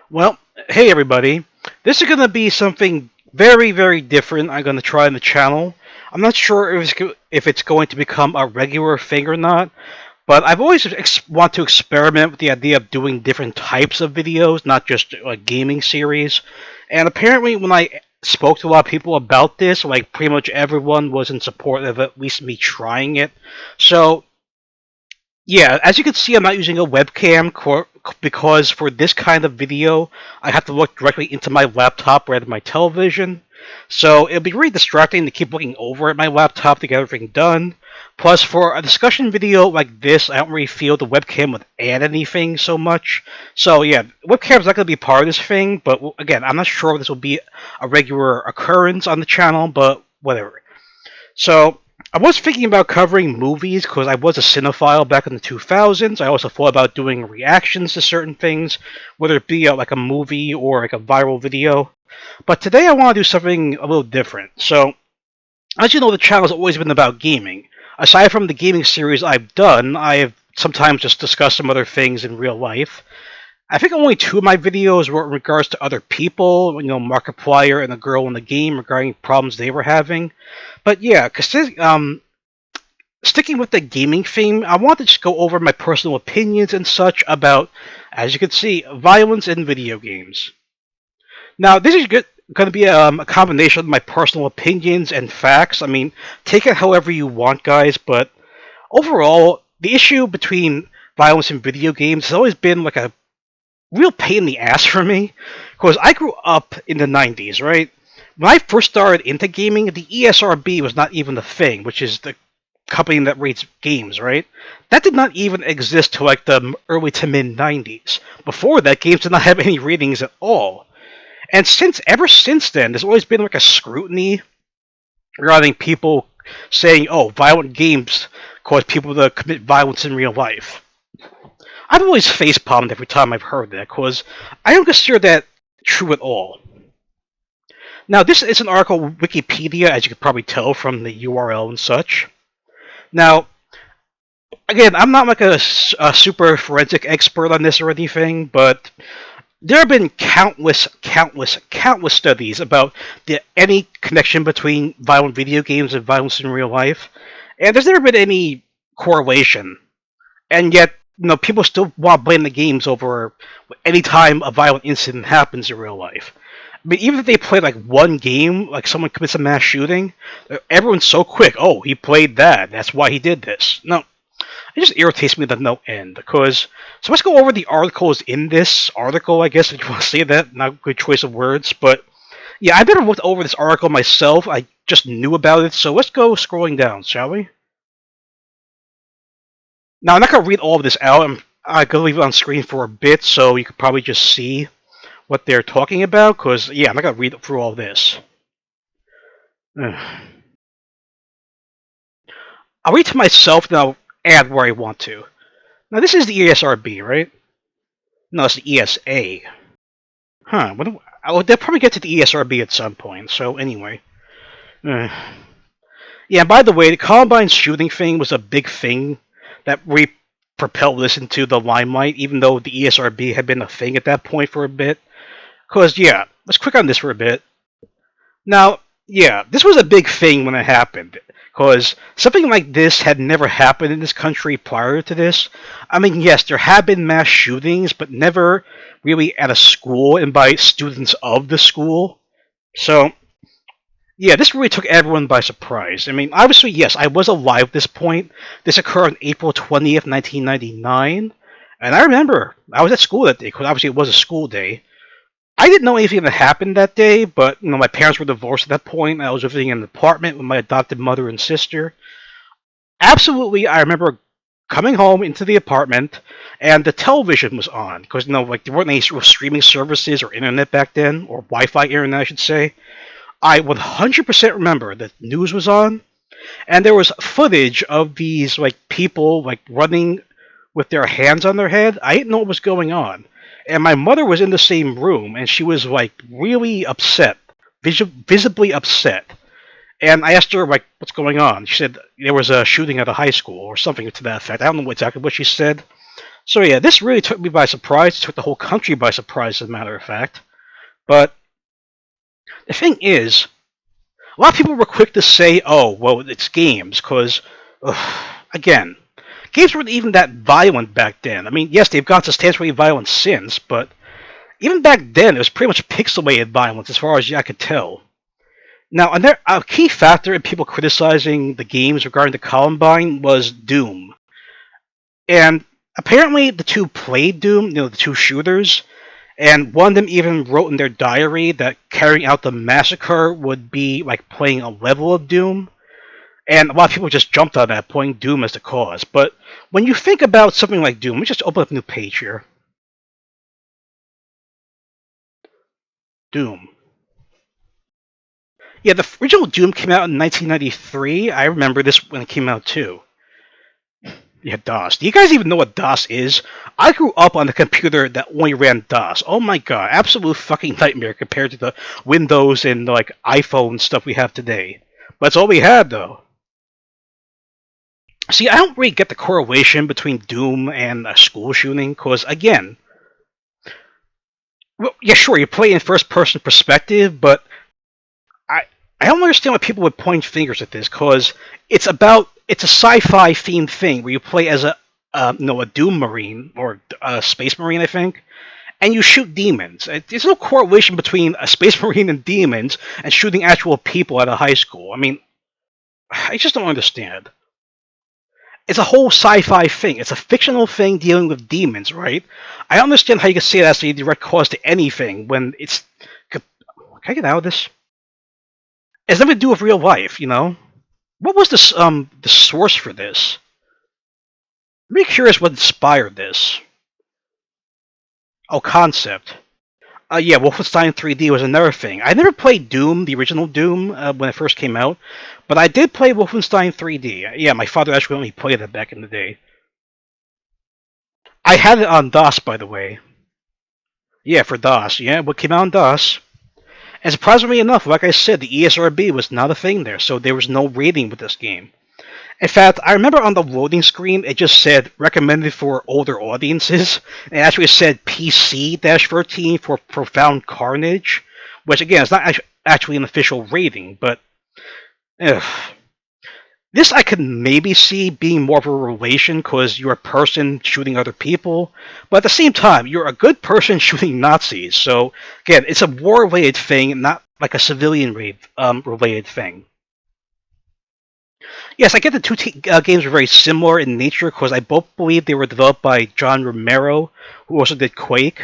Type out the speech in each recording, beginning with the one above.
Well, hey everybody. This is going to be something very, very different I'm going to try on the channel. I'm not sure if it's going to become a regular thing or not, but I've always want to experiment with the idea of doing different types of videos, not just a gaming series. And apparently when I spoke to a lot of people about this, like pretty much everyone was in support of at least me trying it. So yeah, as you can see, I'm not using a webcam because for this kind of video, I have to look directly into my laptop rather than my television. So it'll be really distracting to keep looking over at my laptop to get everything done. Plus, for a discussion video like this, I don't really feel the webcam would add anything so much. So yeah, webcam's not going to be part of this thing, but again, I'm not sure if this will be a regular occurrence on the channel, but whatever. So I was thinking about covering movies because I was a cinephile back in the 2000s. I also thought about doing reactions to certain things, whether it be like a movie or like a viral video. But today I want to do something a little different. So, as you know, the channel has always been about gaming. Aside from the gaming series I've done, I've sometimes just discussed some other things in real life. I think only two of my videos were in regards to other people, Markiplier and a girl in the game regarding problems they were having. But yeah, sticking with the gaming theme, I want to just go over my personal opinions and such about, as you can see, violence in video games. Now, this is going to be a combination of my personal opinions and facts. I mean, take it however you want, guys, but overall, the issue between violence in video games has always been like a real pain in the ass for me because I grew up in the 90s, right? When I first started into gaming, the ESRB was not even a thing, which is the company that rates games, right? That did not even exist till like the early to mid 90s. Before that, games did not have any ratings at all. And ever since then, there's always been like a scrutiny regarding people saying, "Oh, violent games cause people to commit violence in real life." I've always face palmed every time I've heard that because I don't consider that true at all. Now, this is an article on Wikipedia, as you can probably tell from the URL and such. Now, again, I'm not like a super forensic expert on this or anything, but there have been countless studies about any connection between violent video games and violence in real life, and there's never been any correlation. And yet, people still want to blame the games over any time a violent incident happens in real life. I mean, even if they play like one game, like someone commits a mass shooting, everyone's so quick. Oh, he played that. That's why he did this. No, it just irritates me to no end. Because so let's go over the articles in this article. I guess if you want to say that, not a good choice of words, but yeah, I never looked over this article myself. I just knew about it. So let's go scrolling down, shall we? Now I'm not gonna read all of this out. I'm gonna leave it on screen for a bit, so you could probably just see what they're talking about. Because yeah, I'm not gonna read through all this. I'll read to myself, and I'll add where I want to. Now, this is the ESRB, right? No, it's the ESA. Huh. They'll probably get to the ESRB at some point, so anyway. Uh, yeah, by the way, the Columbine shooting thing was a big thing that propelled this into the limelight, even though the ESRB had been a thing at that point for a bit. Because, yeah, let's click on this for a bit. Now, yeah, this was a big thing when it happened, because something like this had never happened in this country prior to this. I mean, yes, there have been mass shootings, but never really at a school and by students of the school. So, yeah, this really took everyone by surprise. I mean, obviously, yes, I was alive at this point. This occurred on April 20th, 1999. And I remember I was at school that day, because obviously it was a school day. I didn't know anything that happened that day, but my parents were divorced at that point. I was living in an apartment with my adopted mother and sister. Absolutely, I remember coming home into the apartment, and the television was on because like there weren't any sort of streaming services or internet back then, or Wi-Fi internet, I should say. I 100% remember that news was on, and there was footage of these like people like running with their hands on their head. I didn't know what was going on. And my mother was in the same room, and she was like really upset, visibly upset. And I asked her like, "What's going on?" She said there was a shooting at a high school or something to that effect. I don't know exactly what she said. So yeah, this really took me by surprise. It took the whole country by surprise, as a matter of fact. But the thing is, a lot of people were quick to say, "Oh, well, it's games," because again, games weren't even that violent back then. I mean, yes, they've gone substantially violent since, but even back then, it was pretty much pixelated violence, as far as I could tell. Now, a key factor in people criticizing the games regarding the Columbine was Doom. And apparently, the two played Doom, the two shooters, and one of them even wrote in their diary that carrying out the massacre would be like playing a level of Doom. And a lot of people just jumped on that, pointing Doom as the cause. But when you think about something like Doom, let me just open up a new page here. Doom. Yeah, the original Doom came out in 1993. I remember this when it came out too. Yeah, DOS. Do you guys even know what DOS is? I grew up on a computer that only ran DOS. Oh my god, absolute fucking nightmare compared to the Windows and like iPhone stuff we have today. But that's all we had though. See, I don't really get the correlation between Doom and a school shooting, because again, well, yeah, sure, you play in first-person perspective, but I I don't understand why people would point fingers at this, because it's a sci-fi themed thing where you play as a Doom Marine or a Space Marine, I think, and you shoot demons. There's no correlation between a Space Marine and demons and shooting actual people at a high school. I mean, I just don't understand. It's a whole sci-fi thing. It's a fictional thing dealing with demons, right? I don't understand how you can say that's a direct cause to anything when it's. Can I get out of this? It's nothing to do with real life. What was the source for this? I'm really curious what inspired this. Oh, concept. Yeah, Wolfenstein 3D was another thing. I never played Doom, the original Doom, when it first came out, but I did play Wolfenstein 3D. Yeah, my father actually let me play that back in the day. I had it on DOS, by the way. Yeah, for DOS. Yeah, what came out on DOS. And surprisingly enough, like I said, the ESRB was not a thing there, so there was no rating with this game. In fact, I remember on the loading screen it just said recommended for older audiences. It actually said PC-13 for profound carnage, which again is not actually an official rating, but ugh. This I could maybe see being more of a relation because you're a person shooting other people, but at the same time, you're a good person shooting Nazis. So again, it's a war-related thing, not like a civilian-related thing. Yes, I get the two games are very similar in nature because I both believe they were developed by John Romero, who also did Quake.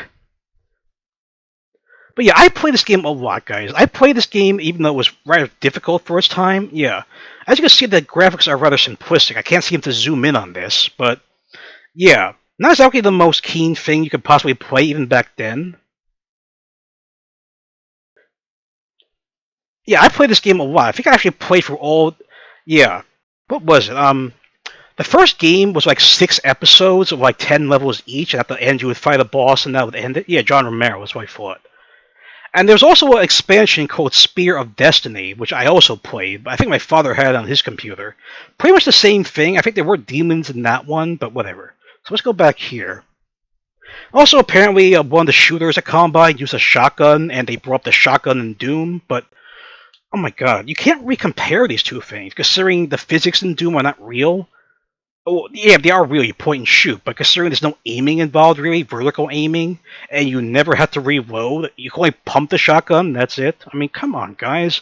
But yeah, I played this game a lot, guys. I played this game even though it was rather difficult for its time. Yeah, as you can see, the graphics are rather simplistic. I can't seem to zoom in on this, but yeah, not exactly the most keen thing you could possibly play even back then. Yeah, I played this game a lot. I think I actually played for all. Yeah, what was it? The first game was like 6 episodes of like 10 levels each, and at the end you would fight a boss, and that would end it. Yeah, John Romero was what I thought. And there's also an expansion called Spear of Destiny, which I also played, but I think my father had it on his computer. Pretty much the same thing. I think there were demons in that one, but whatever. So let's go back here. Also, apparently, one of the shooters at Combine used a shotgun, and they brought up the shotgun in Doom, but oh my god, you can't really compare these two things, considering the physics in Doom are not real. Oh, yeah, they are really point and shoot, but considering there's no aiming involved, really, vertical aiming, and you never have to reload, you can only pump the shotgun, that's it. I mean, come on, guys.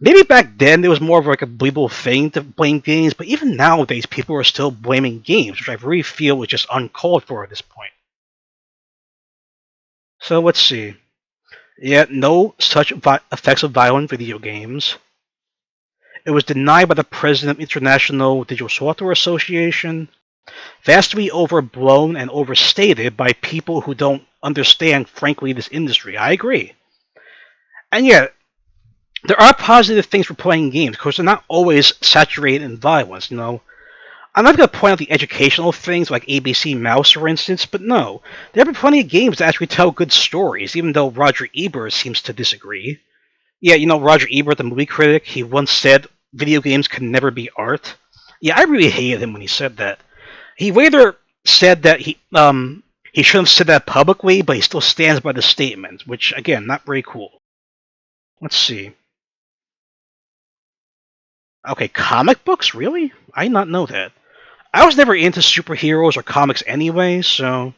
Maybe back then there was more of like a believable thing to blame games, but even nowadays people are still blaming games, which I really feel is just uncalled for at this point. So let's see. Yeah, no such effects of violent video games. It was denied by the president of International Digital Software Association. Vastly overblown and overstated by people who don't understand, frankly, this industry. I agree. And yet, there are positive things for playing games because they're not always saturated in violence. I'm not going to point out the educational things like ABC Mouse, for instance, but no, there have been plenty of games that actually tell good stories, even though Roger Ebert seems to disagree. Yeah, Roger Ebert, the movie critic, he once said video games can never be art. Yeah, I really hated him when he said that. He either said that he shouldn't have said that publicly, but he still stands by the statement, which again, not very cool. Let's see. Okay, comic books, really? I did not know that. I was never into superheroes or comics anyway, so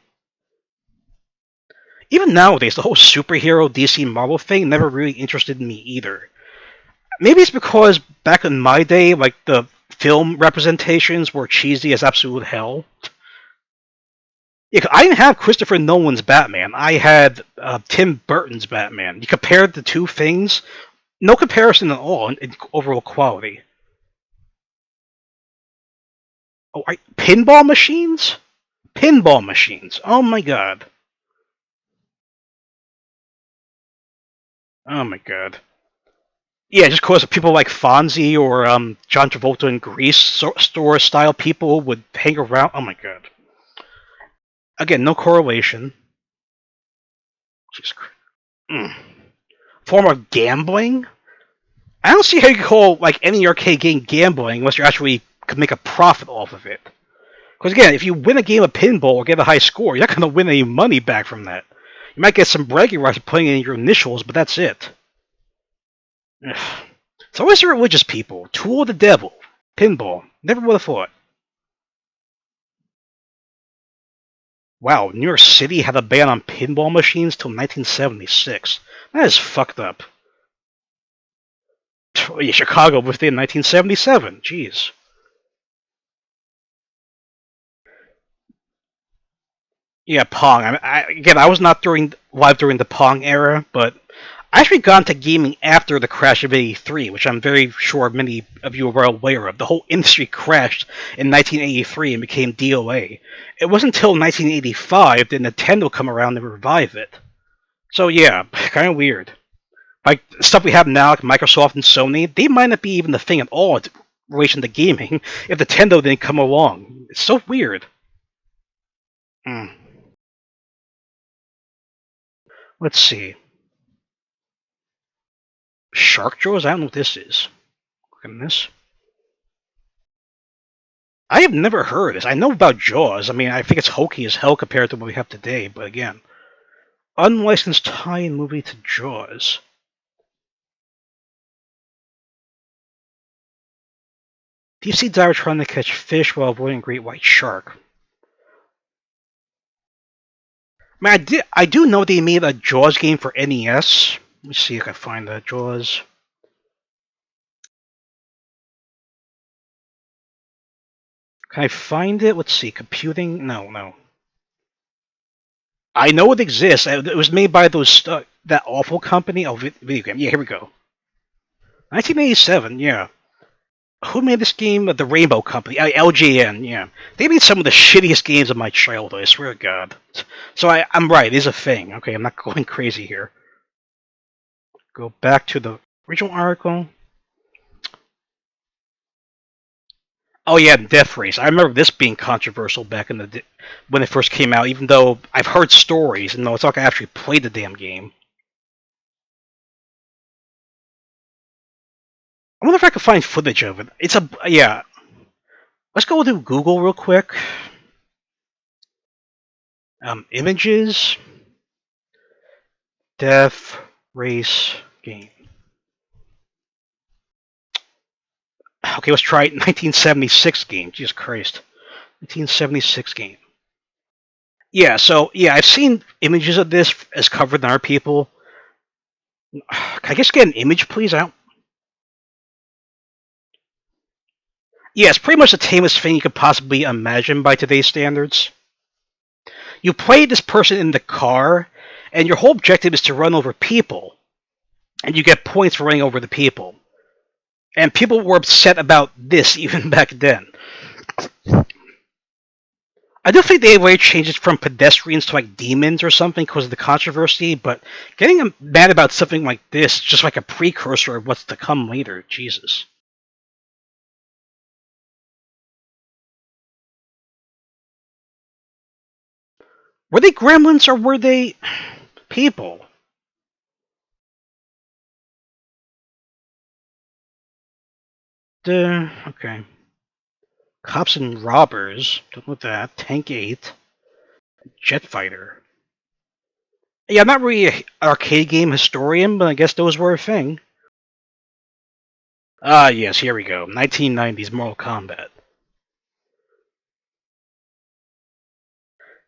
even nowadays, the whole superhero DC Marvel thing never really interested me either. Maybe it's because back in my day, like the film representations were cheesy as absolute hell. Yeah, 'cause I didn't have Christopher Nolan's Batman. I had Tim Burton's Batman. You compared the two things, no comparison at all in overall quality. Oh, pinball machines? Pinball machines. Oh my god. Oh my god. Yeah, just because people like Fonzie or John Travolta in Grease store style people would hang around. Oh my god. Again, no correlation. Jesus Christ. Mm. Form of gambling? I don't see how you can call like any arcade game gambling unless you actually could make a profit off of it. Because again, if you win a game of pinball or get a high score, you're not going to win any money back from that. You might get some bragging rights for putting in your initials, but that's it. Ugh. It's always the religious people. Tool of the devil. Pinball. Never would have thought. Wow, New York City had a ban on pinball machines till 1976. That is fucked up. Yeah, Chicago within 1977. Jeez. Yeah, Pong. Again, I was not live during the Pong era, but I actually got into gaming after the crash of '83, which I'm very sure many of you are well aware of. The whole industry crashed in 1983 and became DOA. It wasn't until 1985 did Nintendo come around and revive it. So yeah, kind of weird. Like stuff we have now, like Microsoft and Sony, they might not be even the thing at all in relation to gaming if Nintendo didn't come along. It's so weird. Hmm. Let's see. Shark Jaws? I don't know what this is. Look at this. I have never heard of this. I know about Jaws. I mean, I think it's hokey as hell compared to what we have today, but again, unlicensed tie-in movie to Jaws. Deep sea diver trying to catch fish while avoiding a great white shark. I mean, I do know they made a Jaws game for NES. Let me see if I can find that Jaws. Can I find it? Let's see. Computing? No, no. I know it exists. It was made by that awful company. Oh, video game. Yeah, here we go. 1987. Yeah. Who made this game? The Rainbow Company. LJN. Yeah. They made some of the shittiest games of my childhood. I swear to God. So I'm right. It is a thing. Okay, I'm not going crazy here. Go back to the original article. Oh yeah, Death Race. I remember this being controversial back in when it first came out. Even though I've heard stories, and though it's not gonna actually play the damn game. I wonder if I can find footage of it. It's a yeah. Let's go to Google real quick. Images, Death Race game. Okay, let's try it. 1976 game. Jesus Christ. 1976 game. Yeah, so yeah, I've seen images of this as covered by other people. Can I just get an image, please? I don't. Yeah, it's pretty much the tamest thing you could possibly imagine by today's standards. You play this person in the car, and your whole objective is to run over people, and you get points for running over the people. And people were upset about this even back then. I do think they way changed it from pedestrians to like demons or something because of the controversy, but getting them mad about something like this is just like a precursor of what's to come later. Jesus. Were they gremlins or were they people? Okay. Cops and Robbers. Don't know that. Tank 8. Jet Fighter. Yeah, I'm not really an arcade game historian, but I guess those were a thing. Ah, yes, here we go. 1990s Mortal Kombat.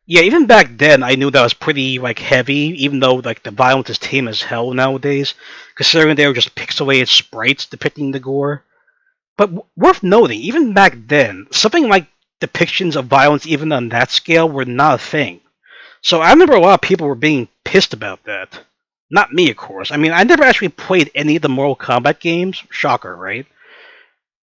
Yeah, even back then, I knew that was pretty like heavy, even though like the violence is tame as hell nowadays, considering they were just pixelated sprites depicting the gore. But worth noting, even back then, something like depictions of violence, even on that scale, were not a thing. So I remember a lot of people were being pissed about that. Not me, of course. I mean, I never actually played any of the Mortal Kombat games. Shocker, right?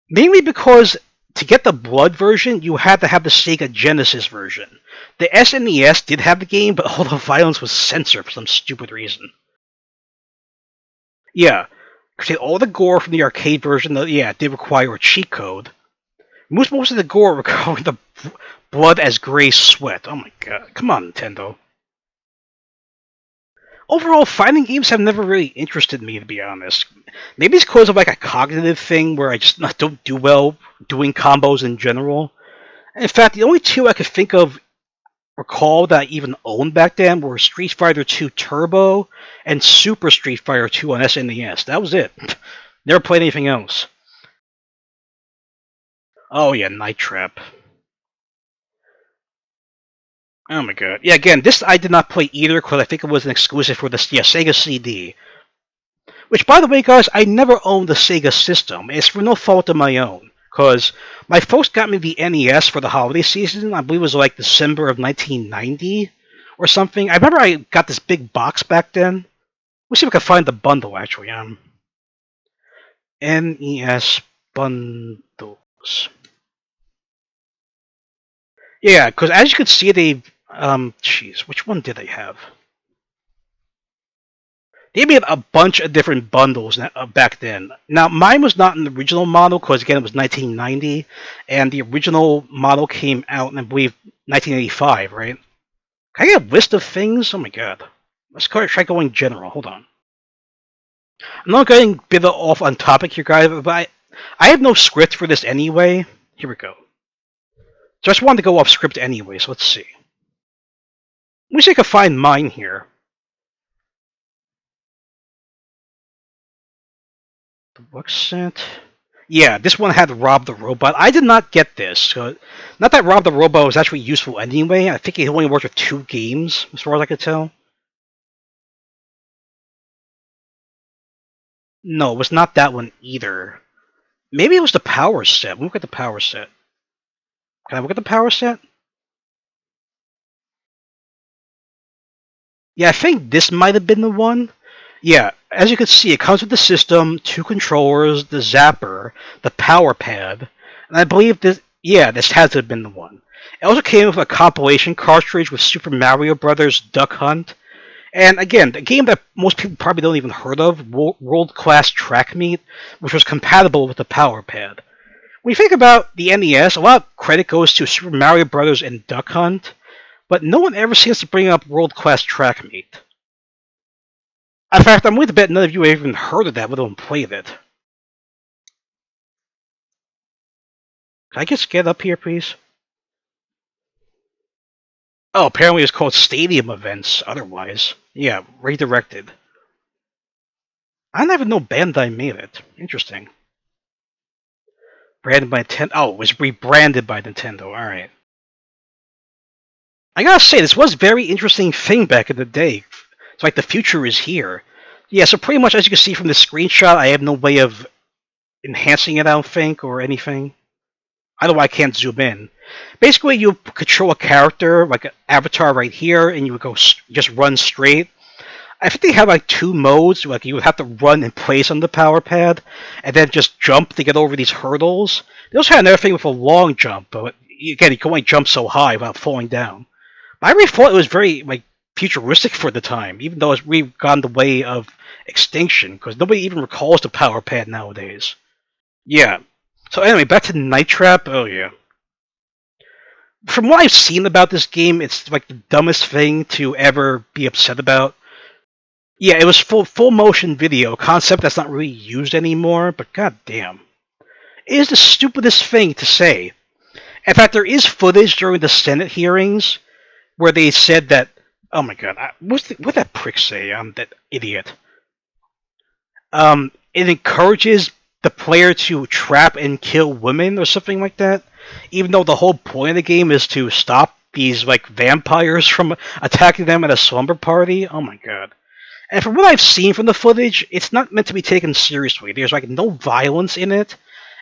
Mainly because to get the Blood version, you had to have the Sega Genesis version. The SNES did have the game, but all the violence was censored for some stupid reason. Yeah, because all the gore from the arcade version, yeah, did require a cheat code. Most of the gore required the blood as gray sweat. Oh my god, come on, Nintendo. Overall, fighting games have never really interested me, to be honest. Maybe it's because of like a cognitive thing where I just don't do well doing combos in general. In fact, the only two I could think of recall that I even owned back then were Street Fighter 2 Turbo and Super Street Fighter 2 on SNES. That was it. Never played anything else. Oh yeah, Night Trap. Oh my god. Yeah, again, this I did not play either because I think it was an exclusive for the Sega CD. Which, by the way, guys, I never owned the Sega system. It's for no fault of my own. Because my folks got me the NES for the holiday season. I believe it was like December of 1990 or something. I remember I got this big box back then. Let's see if I can find the bundle, actually. NES bundles. Yeah, because as you can see, they. Jeez, which one did they have? They made a bunch of different bundles back then. Now, mine was not an original model because, again, it was 1990, and the original model came out in, I believe, 1985, right? Can I get a list of things? Oh my god. Let's try going general. Hold on. I'm not getting a bit off on topic here, guys, but I have no script for this anyway. Here we go. So I just wanted to go off script anyway, so let's see. Let me see if I can find mine here. The book set. Yeah, this one had Rob the Robot. I did not get this. Not that Rob the Robot was actually useful anyway. I think it only worked with 2 games, as far as I could tell. No, it was not that one either. Maybe it was the power set. Look at the power set. Can I look at the power set? Yeah, I think this might have been the one. Yeah, as you can see, it comes with the system, 2 controllers, the zapper, the power pad, and I believe this. Yeah, this has to have been the one. It also came with a compilation cartridge with Super Mario Brothers Duck Hunt, and again, the game that most people probably don't even heard of, World Class Track Meet, which was compatible with the power pad. When you think about the NES, a lot of credit goes to Super Mario Brothers and Duck Hunt, but no one ever seems to bring up World Class Track Meet. In fact, I'm willing to bet none of you have even heard of that, let alone played it. Can I just get up here, please? Oh, apparently it's called Stadium Events, otherwise. Yeah, redirected. I didn't even know Bandai made it. Interesting. Branded by Nintendo. Oh, it was rebranded by Nintendo. Alright. I gotta say, this was a very interesting thing back in the day. It's like the future is here. Yeah, so pretty much as you can see from the screenshot, I have no way of enhancing it, I don't think, or anything. I don't know why I can't zoom in. Basically, you control a character, like an avatar right here, and you would go just run straight. I think they have like 2 modes. Like you would have to run in place on the power pad, and then just jump to get over these hurdles. They also had another thing with a long jump, but again, you can only jump so high without falling down. But I really thought it was very like futuristic for the time, even though it's really gone the way of extinction, because nobody even recalls the power pad nowadays. Yeah. So anyway, back to Night Trap. Oh yeah. From what I've seen about this game, it's like the dumbest thing to ever be upset about. Yeah, it was full motion video, concept that's not really used anymore, but god damn. It is the stupidest thing to say. In fact, there is footage during the Senate hearings where they said that. Oh my god, what that prick say? That idiot. It encourages the player to trap and kill women or something like that, even though the whole point of the game is to stop these like vampires from attacking them at a slumber party. Oh my god. And from what I've seen from the footage, it's not meant to be taken seriously. There's like no violence in it,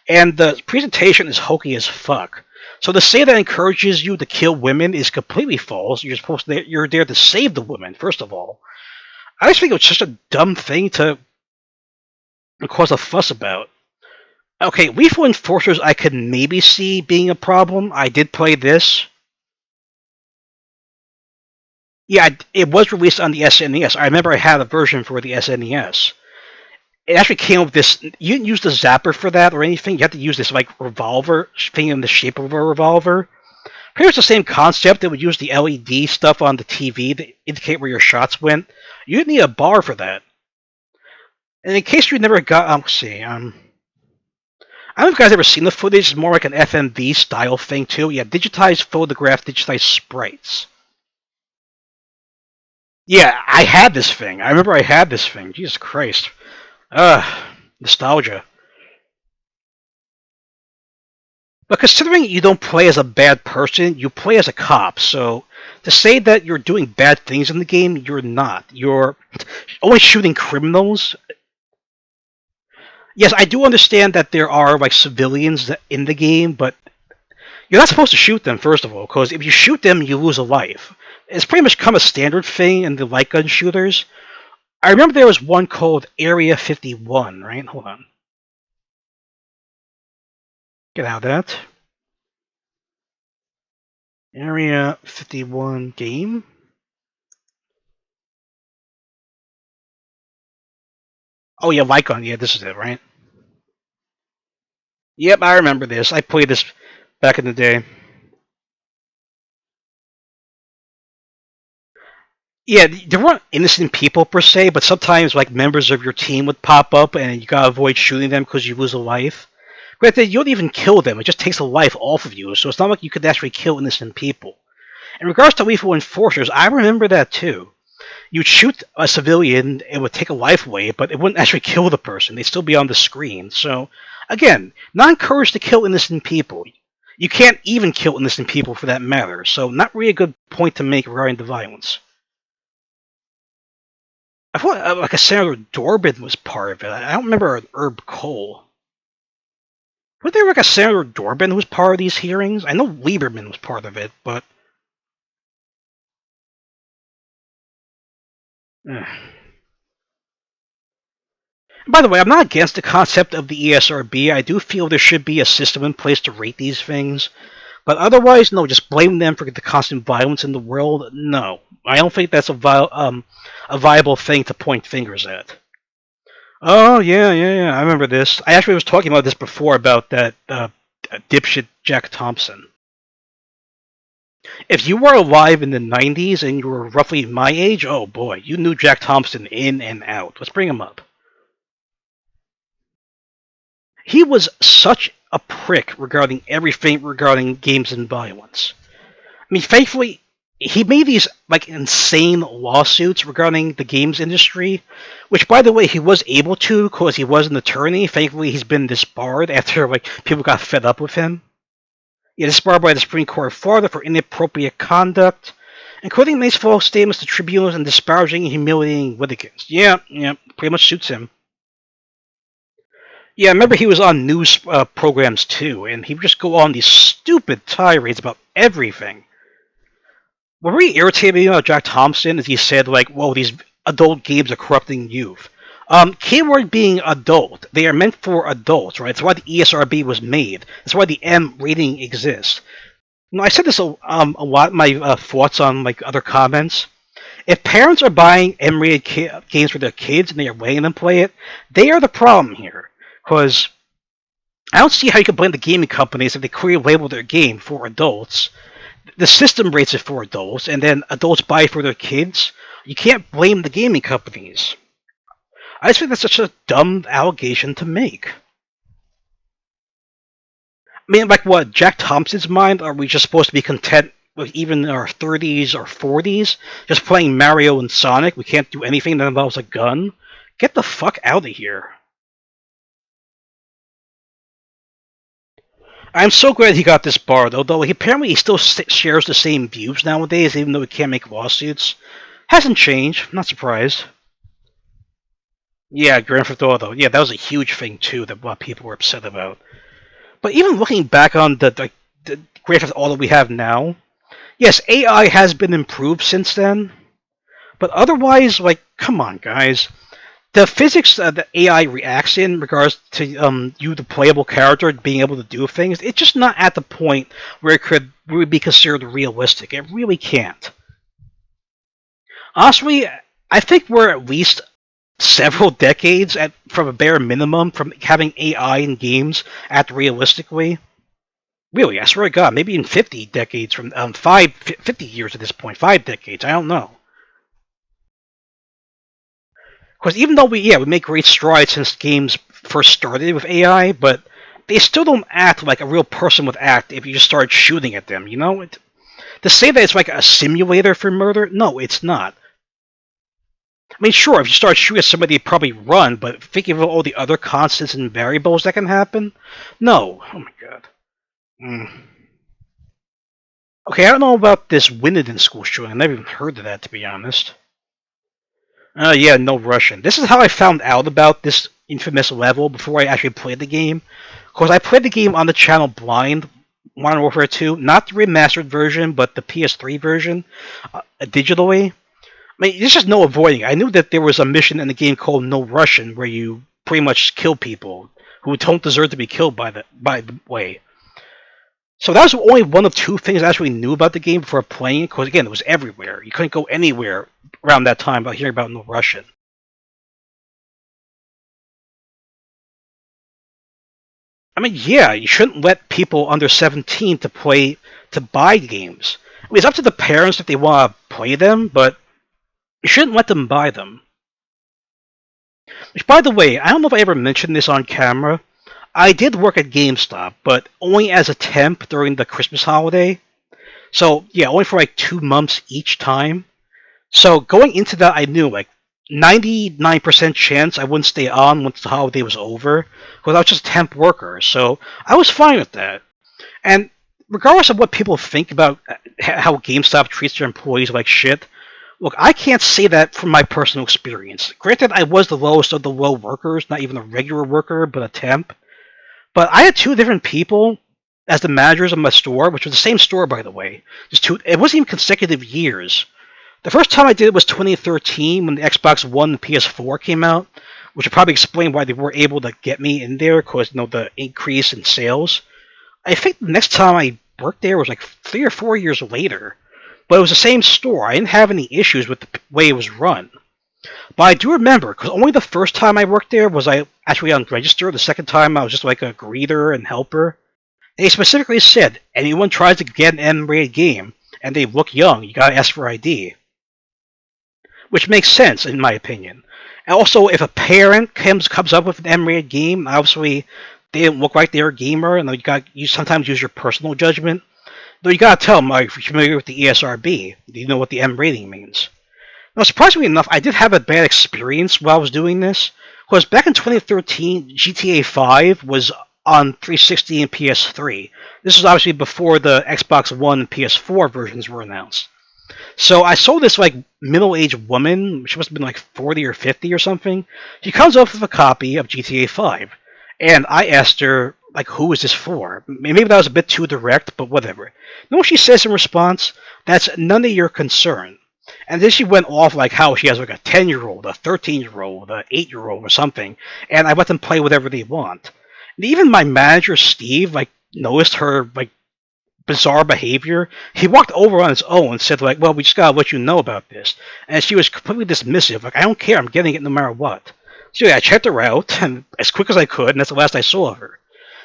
and the presentation is hokey as fuck. So to say that encourages you to kill women is completely false. You're there to save the women, first of all. I just think it was such a dumb thing to cause a fuss about. Okay, Lethal Enforcers I could maybe see being a problem. I did play this. Yeah, it was released on the SNES. I remember I had a version for the SNES. It actually came with this. You didn't use the zapper for that or anything. You had to use this like revolver thing in the shape of a revolver. Pretty much the same concept. It would use the LED stuff on the TV to indicate where your shots went. You didn't need a bar for that. And in case you never got, let's see, I don't know if you guys ever seen the footage. It's more like an FMV style thing too. Yeah, digitized photograph, digitized sprites. Yeah, I had this thing. I remember I had this thing. Jesus Christ. Nostalgia. But considering you don't play as a bad person, you play as a cop. So to say that you're doing bad things in the game, you're not. You're only shooting criminals. Yes, I do understand that there are like civilians in the game, but you're not supposed to shoot them, first of all, because if you shoot them, you lose a life. It's pretty much become a standard thing in the light gun shooters. I remember there was one called Area 51, right? Hold on. Get out of that. Area 51 game? Oh, yeah, light gun. Yeah, this is it, right? Yep, I remember this. I played this back in the day. Yeah, there weren't innocent people per se, but sometimes like members of your team would pop up, and you gotta avoid shooting them because you lose a life. Granted, you don't even kill them; it just takes a life off of you, so it's not like you could actually kill innocent people. In regards to lethal enforcers, I remember that too. You'd shoot a civilian, it would take a life away, but it wouldn't actually kill the person. They'd still be on the screen. So, again, not encouraged to kill innocent people. You can't even kill innocent people for that matter. So, not really a good point to make regarding the violence. I thought like a Senator Dorbin was part of it. I don't remember an Herb Cole. Was there like a Senator Dorbin who was part of these hearings? I know Lieberman was part of it, but. eh. By the way, I'm not against the concept of the ESRB. I do feel there should be a system in place to rate these things. But otherwise, no, just blame them for the constant violence in the world. No. I don't think that's a viable thing to point fingers at. Oh, yeah. I remember this. I actually was talking about this before about that dipshit Jack Thompson. If you were alive in the 90s and you were roughly my age, oh boy, you knew Jack Thompson in and out. Let's bring him up. He was such a prick regarding everything regarding games and violence. I mean, thankfully, he made these like insane lawsuits regarding the games industry, which, by the way, he was able to because he was an attorney. Thankfully, he's been disbarred after like people got fed up with him. Yeah, disbarred by the Supreme Court of Florida for inappropriate conduct, including making false statements to tribunals and disparaging and humiliating litigants. Yeah, pretty much suits him. Yeah, I remember he was on news programs too, and he would just go on these stupid tirades about everything. What really irritated me about Jack Thompson is he said, like, whoa, these adult games are corrupting youth. Keyword being adult. They are meant for adults, right? That's why the ESRB was made. That's why the M rating exists. I said this a lot in my thoughts on like other comments. If parents are buying M-rated games for their kids and they are letting them play it, they are the problem here. Because I don't see how you can blame the gaming companies if they clearly label their game for adults. The system rates it for adults, and then adults buy it for their kids. You can't blame the gaming companies. I just think that's such a dumb allegation to make. I mean, like what, Jack Thompson's mind? Are we just supposed to be content with even our 30s or 40s, just playing Mario and Sonic? We can't do anything that involves a gun? Get the fuck out of here. I'm so glad he got this barred, although he apparently still shares the same views nowadays, even though he can't make lawsuits. Hasn't changed. Not surprised. Yeah, Grand Theft Auto. Yeah, that was a huge thing too that a lot of people were upset about. But even looking back on the Grand Theft Auto we have now, yes, AI has been improved since then. But otherwise, like, come on, guys. The physics that AI reacts in regards to you, the playable character, being able to do things, it's just not at the point where it could really be considered realistic. It really can't. Honestly, I think we're at least several decades from a bare minimum from having AI in games act realistically. Really, I swear to God, maybe in 50 decades from 50 years at this point, 5 decades, I don't know. Because even though we make great strides since games first started with AI, but they still don't act like a real person would act if you just started shooting at them. To say that it's like a simulator for murder, no, it's not. I mean, sure, if you start shooting at somebody, they'd probably run, but thinking of all the other constants and variables that can happen, no. Oh my god. Mm. Okay, I don't know about this Winnenden school shooting. I never even heard of that, to be honest. Yeah, no Russian. This is how I found out about this infamous level before I actually played the game. Because I played the game on the channel blind, Modern Warfare 2, not the remastered version, but the PS3 version, digitally. I mean, there's just no avoiding. I knew that there was a mission in the game called No Russian where you pretty much kill people who don't deserve to be killed by the way. So that was only one of two things I actually knew about the game before playing. Because again, it was everywhere. You couldn't go anywhere around that time without hearing about No Russian. I mean, yeah, you shouldn't let people under 17 to buy games. I mean, it's up to the parents if they want to play them, but you shouldn't let them buy them. Which, by the way, I don't know if I ever mentioned this on camera. I did work at GameStop, but only as a temp during the Christmas holiday. So, yeah, only for like 2 months each time. So, going into that, I knew like 99% chance I wouldn't stay on once the holiday was over, because I was just a temp worker. So, I was fine with that. And regardless of what people think about how GameStop treats their employees like shit, look, I can't say that from my personal experience. Granted, I was the lowest of the low workers, not even a regular worker, but a temp. But I had two different people as the managers of my store, which was the same store, by the way. Just two. It wasn't even consecutive years. The first time I did it was 2013 when the Xbox One and PS4 came out, which would probably explain why they were able to get me in there, because the increase in sales. I think the next time I worked there was like 3 or 4 years later, but it was the same store. I didn't have any issues with the way it was run. But I do remember, because only the first time I worked there was I actually on register. The second time I was just like a greeter and helper. They specifically said anyone tries to get an M-rated game and they look young, you gotta ask for ID, which makes sense in my opinion. And also, if a parent comes up with an M-rated game, obviously they didn't look like they're a gamer, and you sometimes use your personal judgment. Though you gotta tell them, are you familiar with the ESRB? Do you know what the M rating means? Now, surprisingly enough, I did have a bad experience while I was doing this. Because back in 2013, GTA 5 was on 360 and PS3. This was obviously before the Xbox One and PS4 versions were announced. So I saw this like middle-aged woman. She must have been like 40 or 50 or something. She comes up with a copy of GTA 5, and I asked her like, "Who is this for?" Maybe that was a bit too direct, but whatever. You know what she says in response? That's none of your concern. And then she went off like how she has like a 10-year-old, a 13-year-old, a 8-year-old or something, and I let them play whatever they want. And even my manager Steve like noticed her like bizarre behavior. He walked over on his own and said like, "Well, we just gotta let you know about this." And she was completely dismissive, like, "I don't care, I'm getting it no matter what." So yeah, I checked her out and as quick as I could, and that's the last I saw of her.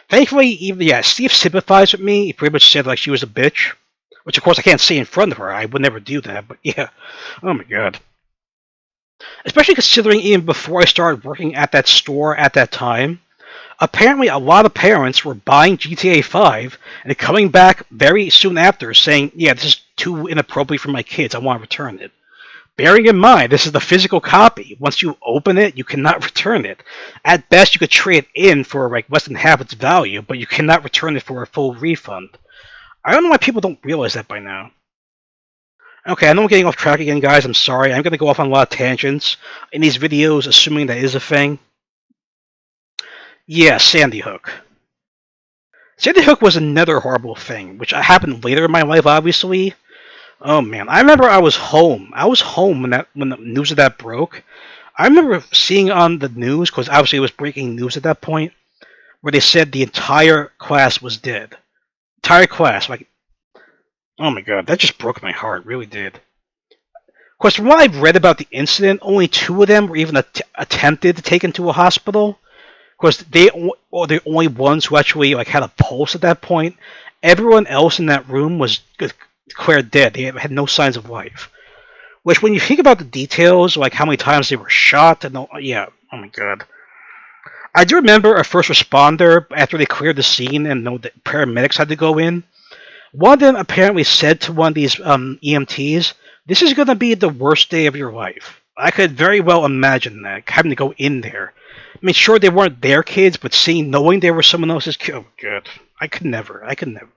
Thankfully, even yeah, Steve sympathized with me. He pretty much said like she was a bitch, which of course I can't say in front of her. I would never do that, but yeah. Oh my god. Especially considering even before I started working at that store at that time, Apparently, a lot of parents were buying GTA 5 and coming back very soon after saying, yeah, this is too inappropriate for my kids, I want to return it. Bearing in mind, this is the physical copy. Once you open it, you cannot return it. At best, you could trade it in for like less than half its value, but you cannot return it for a full refund. I don't know why people don't realize that by now. Okay, I know I'm getting off track again, guys. I'm sorry. I'm going to go off on a lot of tangents in these videos, assuming that is a thing. Yeah, Sandy Hook. Sandy Hook was another horrible thing, which happened later in my life, obviously. Oh man, I remember I was home. I was home when the news of that broke. I remember seeing on the news, because obviously it was breaking news at that point, where they said the entire class was dead. Entire class, like, oh my god, that just broke my heart. Really did. Of course, from what I've read about the incident, only two of them were even attempted to take into a hospital. Of course, they were the only ones who actually like had a pulse at that point. Everyone else in that room was declared dead. They had no signs of life. Which, when you think about the details, like how many times they were shot, and yeah, oh my god. I do remember a first responder after they cleared the scene and the paramedics had to go in. One of them apparently said to one of these EMTs, "This is going to be the worst day of your life." I could very well imagine that having to go in there. I mean, sure they weren't their kids, but knowing they were someone else's kid. Oh, good. I could never. I could never.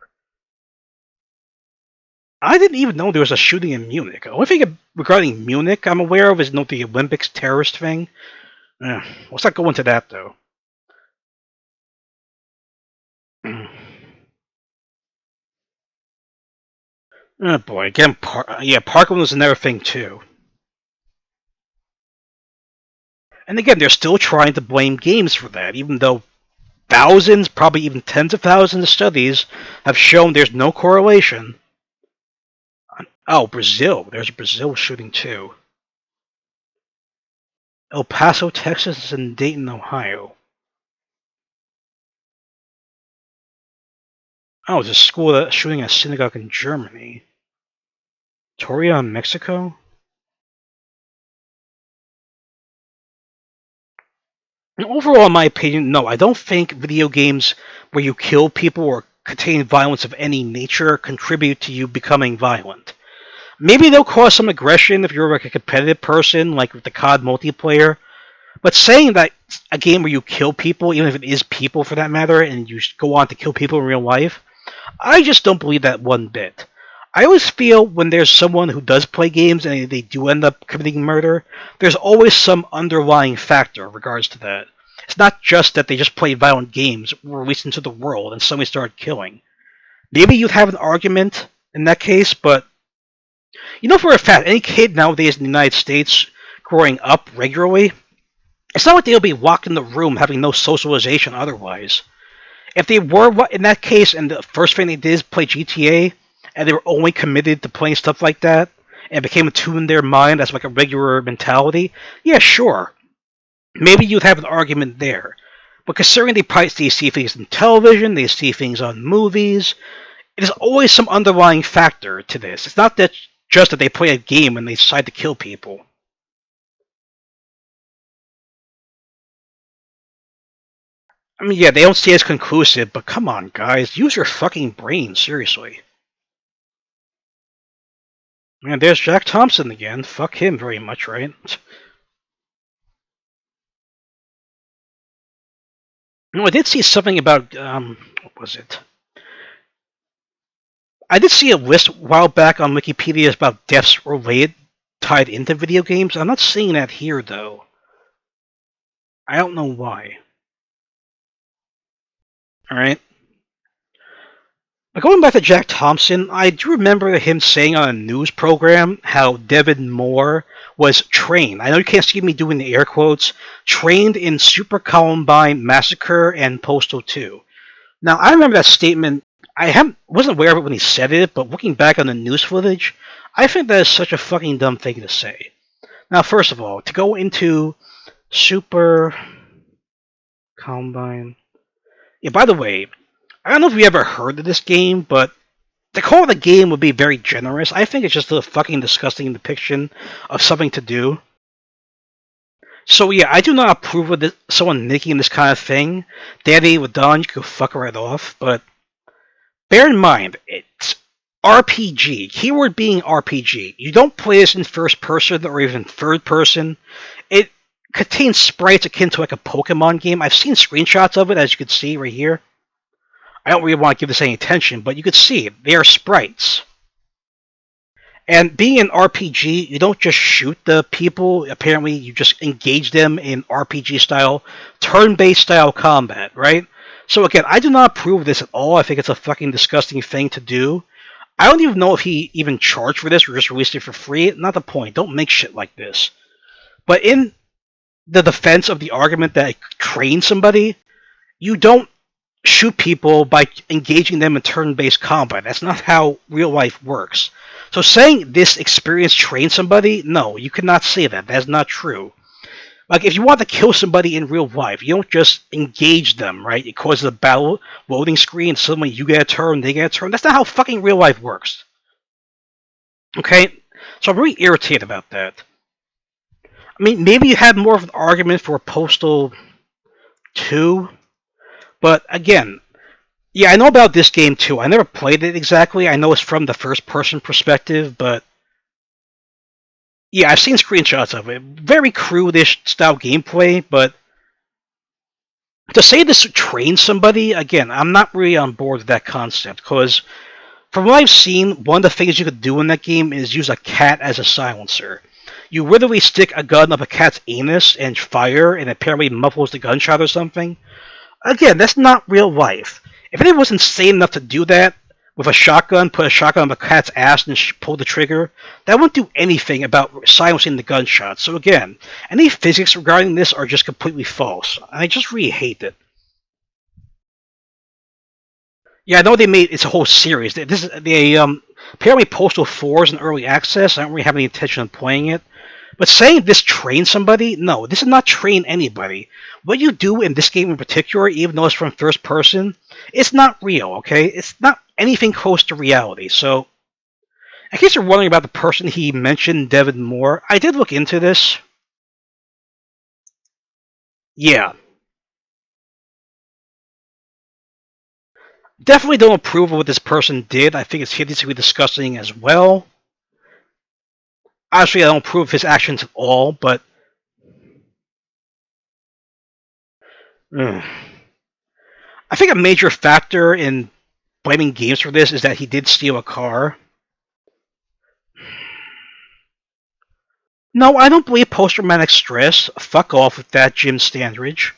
I didn't even know there was a shooting in Munich. The only thing regarding Munich I'm aware of is the Olympics terrorist thing. Let's not go into that though. Oh boy, again, yeah, Parkland was another thing too. And again, they're still trying to blame games for that, even though thousands, probably even tens of thousands of studies have shown there's no correlation. Oh, Brazil. There's a Brazil shooting too. El Paso, Texas, and Dayton, Ohio. Oh, there's a school that's shooting a synagogue in Germany. Torreon, Mexico? And overall, in my opinion, no, I don't think video games where you kill people or contain violence of any nature contribute to you becoming violent. Maybe they'll cause some aggression if you're like a competitive person, like with the COD multiplayer. But saying that a game where you kill people, even if it is people for that matter, and you go on to kill people in real life, I just don't believe that one bit. I always feel when there's someone who does play games and they do end up committing murder, there's always some underlying factor in regards to that. It's not just that they just played violent games, were released into the world, and suddenly started killing. Maybe you'd have an argument in that case, but you know for a fact, any kid nowadays in the United States growing up regularly, it's not like they'll be locked in the room having no socialization otherwise. If they were in that case, and the first thing they did is play GTA, and they were only committed to playing stuff like that, and it became attuned in their mind as like a regular mentality, yeah, sure. Maybe you'd have an argument there. But considering they see things on television, they see things on movies, there's always some underlying factor to this. It's not that just that they play a game and they decide to kill people. I mean, yeah, they don't see it as conclusive, but come on, guys, use your fucking brain, seriously. Man, there's Jack Thompson again. Fuck him very much, right? No, I did see something about what was it? I did see a list a while back on Wikipedia about deaths related tied into video games. I'm not seeing that here though. I don't know why. All right. But going back to Jack Thompson, I do remember him saying on a news program how Devin Moore was trained. I know you can't see me doing the air quotes. Trained in Super Columbine Massacre and Postal 2. Now I remember that statement. Wasn't aware of it when he said it, but looking back on the news footage, I think that is such a fucking dumb thing to say. Now, first of all, to go into Super Combine. Yeah, by the way, I don't know if you ever heard of this game, but to call it a game would be very generous. I think it's just a fucking disgusting depiction of something to do. So yeah, I do not approve of this, someone making this kind of thing. Daddy with Don, you could fuck right off. But bear in mind, it's RPG. Keyword being RPG. You don't play this in first person or even third person. It contains sprites akin to like a Pokemon game. I've seen screenshots of it, as you can see right here. I don't really want to give this any attention, but you can see they are sprites. And being an RPG, you don't just shoot the people. Apparently, you just engage them in RPG style, turn-based style combat, right? So again, I do not approve of this at all. I think it's a fucking disgusting thing to do. I don't even know if he even charged for this or just released it for free. Not the point. Don't make shit like this. But in the defense of the argument that it trains somebody, you don't shoot people by engaging them in turn-based combat. That's not how real life works. So saying this experience trains somebody, no, you cannot say that. That's not true. Like if you want to kill somebody in real life, you don't just engage them, right? It causes a battle loading screen, suddenly you get a turn, they get a turn. That's not how fucking real life works. Okay? So I'm really irritated about that. I mean, maybe you had more of an argument for Postal 2, but again, yeah, I know about this game too. I never played it exactly. I know it's from the first person perspective, but yeah, I've seen screenshots of it. Very crude-ish style gameplay, but to say this trains somebody, again, I'm not really on board with that concept, because from what I've seen, one of the things you could do in that game is use a cat as a silencer. You literally stick a gun up a cat's anus and fire, and apparently muffles the gunshot or something. Again, that's not real life. If anyone was insane enough to do that with a shotgun, put a shotgun on a cat's ass and pull the trigger, that wouldn't do anything about silencing the gunshot. So again, any physics regarding this are just completely false. I just really hate it. Yeah, I know they made it's a whole series. This is they apparently Postal 4 is in early access. I don't really have any intention of playing it. But saying this trains somebody, no, this does not train anybody. What you do in this game in particular, even though it's from first person, it's not real, okay? It's not anything close to reality. So, in case you're wondering about the person he mentioned, Devin Moore, I did look into this. Yeah, definitely don't approve of what this person did. I think it's hideously disgusting as well. Obviously, I don't approve of his actions at all, but ugh. I think a major factor in blaming games for this is that he did steal a car. No, I don't believe post-traumatic stress. Fuck off with that, Jim Standridge.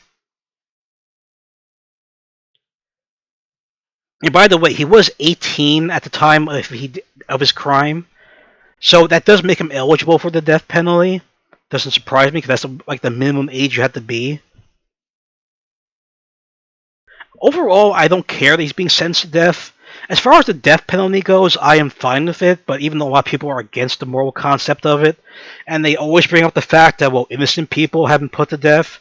And by the way, he was 18 at the time of his crime, so that does make him eligible for the death penalty. Doesn't surprise me because that's like the minimum age you have to be. Overall, I don't care that he's being sentenced to death. As far as the death penalty goes, I am fine with it, but even though a lot of people are against the moral concept of it, and they always bring up the fact that, well, innocent people have been put to death.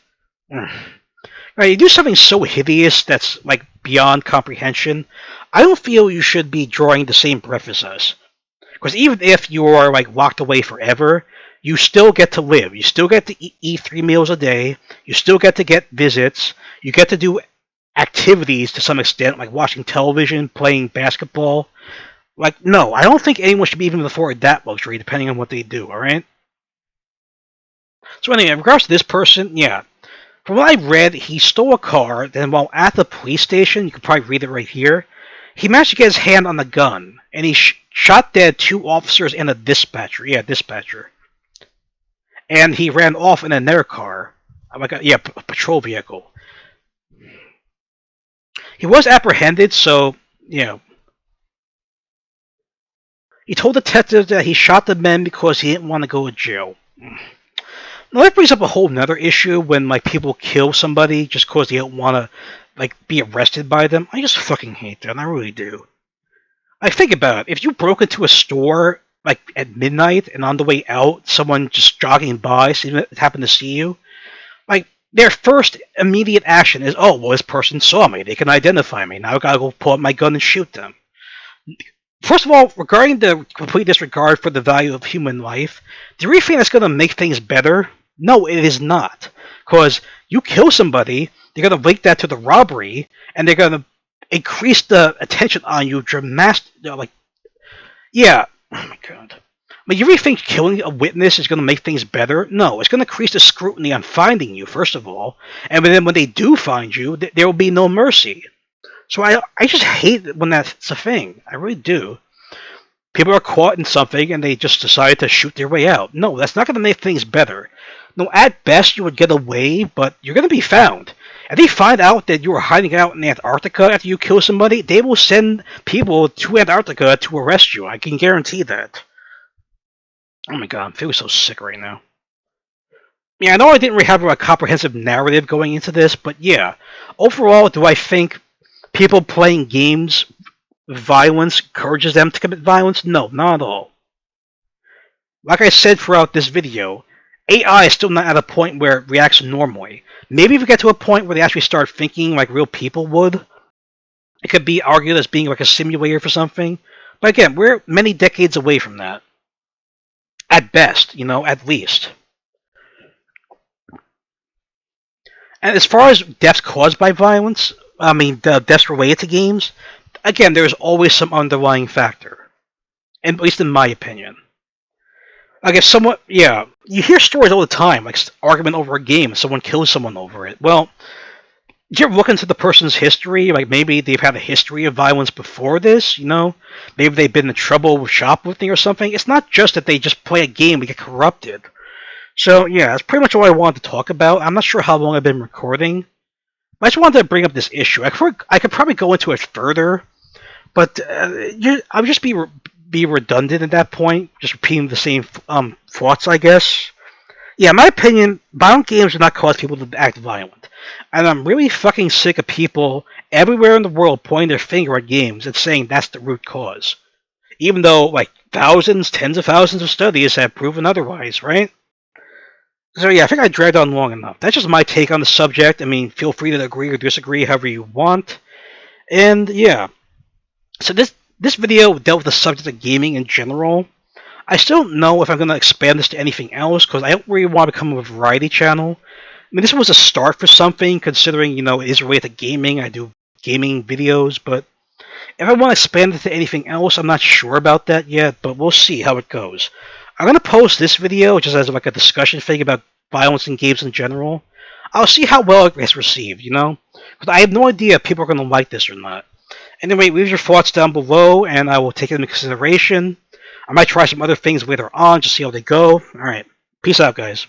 Right, you do something so hideous that's like beyond comprehension. I don't feel you should be drawing the same breath as us. Because even if you are like locked away forever, you still get to live. You still get to eat 3 meals a day. You still get to get visits. You get to do activities to some extent, like watching television, playing basketball. Like, no, I don't think anyone should be even afford that luxury, depending on what they do. All right. So anyway, in regards to this person, yeah, from what I read, he stole a car. Then, while at the police station, you can probably read it right here. He managed to get his hand on the gun, and he shot dead 2 officers and a dispatcher. Yeah, dispatcher. And he ran off in another car, like a patrol vehicle. He was apprehended, so you know. He told detectives that he shot the men because he didn't want to go to jail. Now that brings up a whole nother issue when like people kill somebody just because they don't want to like be arrested by them. I just fucking hate that. I really do. Like think about it. If you broke into a store like at midnight and on the way out, someone just jogging by happened to see you, like their first immediate action is, oh well, this person saw me. They can identify me. Now I gotta go pull out my gun and shoot them. First of all, regarding the complete disregard for the value of human life, do you really think that's going to make things better? No, it is not. Because you kill somebody, they're going to link that to the robbery, and they're going to increase the attention on you dramatically. Like, yeah. Oh my god. But you really think killing a witness is going to make things better? No, it's going to increase the scrutiny on finding you, first of all. And then when they do find you, there will be no mercy. So I just hate it when that's a thing. I really do. People are caught in something and they just decide to shoot their way out. No, that's not going to make things better. No, at best you would get away, but you're going to be found. If they find out that you were hiding out in Antarctica after you kill somebody, they will send people to Antarctica to arrest you. I can guarantee that. Oh my god, I'm feeling so sick right now. Yeah, I know I didn't really have a comprehensive narrative going into this, but yeah. Overall, do I think people playing games violence encourages them to commit violence? No, not at all. Like I said throughout this video, AI is still not at a point where it reacts normally. Maybe if we get to a point where they actually start thinking like real people would, it could be argued as being like a simulator for something. But again, we're many decades away from that. At best, at least. And as far as deaths caused by violence, I mean, the deaths related to games, again, there's always some underlying factor. At least in my opinion. I guess somewhat, yeah. You hear stories all the time, like argument over a game, and someone kills someone over it. Well, did you ever look into the person's history? Like maybe they've had a history of violence before this, Maybe they've been in trouble with shoplifting or something. It's not just that they just play a game and get corrupted. So, yeah, that's pretty much all I wanted to talk about. I'm not sure how long I've been recording. But I just wanted to bring up this issue. I could probably go into it further, but I would just be redundant at that point, just repeating the same thoughts, I guess. Yeah, in my opinion, violent games do not cause people to act violent. And I'm really fucking sick of people everywhere in the world pointing their finger at games and saying that's the root cause. Even though, like, thousands, tens of thousands of studies have proven otherwise, right? So yeah, I think I dragged on long enough. That's just my take on the subject. I mean, feel free to agree or disagree however you want. And yeah, so this video dealt with the subject of gaming in general. I still don't know if I'm going to expand this to anything else because I don't really want to become a variety channel. I mean, this was a start for something, considering it is related to gaming. I do gaming videos, but if I want to expand it to anything else, I'm not sure about that yet. But we'll see how it goes. I'm going to post this video just as like a discussion thing about violence in games in general. I'll see how well it gets received, Because I have no idea if people are going to like this or not. Anyway, leave your thoughts down below, and I will take it into consideration. I might try some other things later on, just see how they go. Alright, peace out, guys.